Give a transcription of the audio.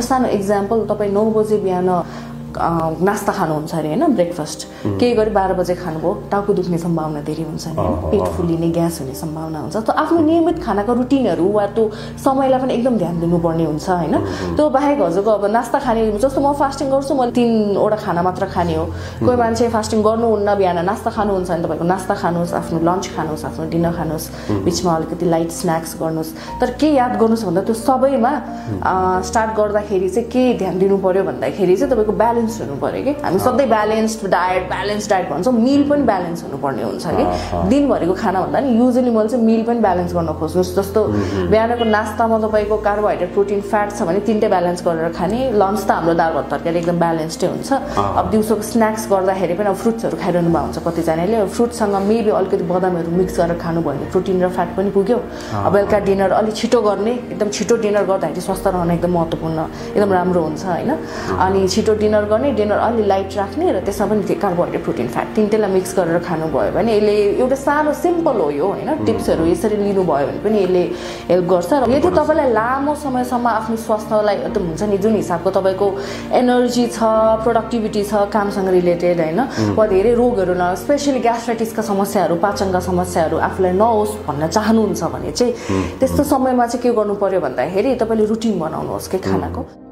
सानो एक्जाम्पल, तपाईँ 9 बजे बिहान नास्ता खानुहुन्छ अरे हैन, ब्रेकफास्ट केही गरी 12 बजे खानुभयो, टाउको दुख्ने सम्भावना धेरै हुन्छ नि, पेट फुलिने, ग्यास हुने सम्भावना हुन्छ। त आफ्नो नियमित खानाको रुटिनहरू वा त्यो समयलाई पनि एकदम ध्यान दिनुपर्ने हुन्छ हैन। त्यो बाहेक हजुरको अब नास्ता खाने, जस्तो म फास्टिङ गर्छु, मैले 3 वटा खाना मात्र खाने हो। कोही मान्छे फास्टिङ गर्नुहुन्न, बिहान नास्ता खानुहुन्छ भने तपाईको नास्ता खानुहोस्, आफ्नो लन्च खानुहोस्, आफ्नो डिनर खानुहोस्, बिचमा अलिकति लाइट स्न्याक्स गर्नुहोस्। तर के याद गर्नुहोस् भन्दा त्यो सबैमा स्टार्ट गर्दाखेरि चाहिँ के ध्यान दिनु पर्यो भन्दाखेरि चाहिँ तपाईको ब्यालेन्स हुनु पर्यो कि। हामी सधैँ ब्यालेन्स्ड डायट भन्छौँ, मिल पनि ब्यालेन्स हुनुपर्ने हुन्छ कि। दिनभरिको खाना भन्दा नि युजुअली मैले चाहिँ मिल पनि ब्यालेन्स गर्न खोज्नुहोस्। जस्तो बिहानको नास्तामा तपाईँको कार्बोहाइड्रेट, प्रोटिन, फ्याट छ भने 3टै ब्यालेन्स गरेर खाने। लन्च त हाम्रो दाल भात तरकारी एकदम ब्यालेन्स्डै हुन्छ। अब दिउँसोको स्न्याक्स गर्दाखेरि पनि अब फ्रुट्सहरू खाइरहनु भएको हुन्छ कतिजनाले, फ्रुटसँग मेबी अलिकति बदामहरू मिक्स गरेर खानुभयो भने प्रोटिन र फ्याट पनि पुग्यो। अब बेलुका डिनर अलिक छिटो गर्ने, एकदम छिटो डिनर गर्दाखेरि स्वस्थ रहन एकदम महत्त्वपूर्ण, एकदम राम्रो हुन्छ हैन। अनि छिटो डिनर गर्ने, डिनर अलि लाइट राख्ने र त्यसमा पनि कार्बोहाइड्रेट, प्रोटिन, फ्याट 3टैलाई मिक्स गरेर खानुभयो भने यसले एउटा सानो सिम्पल हो यो हैन। टिप्सहरू यसरी लिनुभयो भने पनि यसले हेल्प गर्छ। र यदि तपाईँलाई लामो समयसम्म आफ्नो स्वास्थ्यलाई एकदम हुन्छ नि, जुन हिसाबको तपाईँको एनर्जी छ, प्रोडक्टिभिटी छ कामसँग रिलेटेड हैन, वा धेरै रोगहरू न, स्पेसली ग्यास्ट्राइटिसका समस्याहरू, पाचनका समस्याहरू आफूलाई नहोस् भन्न चाहनुहुन्छ भने चाहिँ त्यस्तो समयमा चाहिँ के गर्नु पर्यो भन्दाखेरि तपाईँले रुटिन बनाउनुहोस् के खानाको।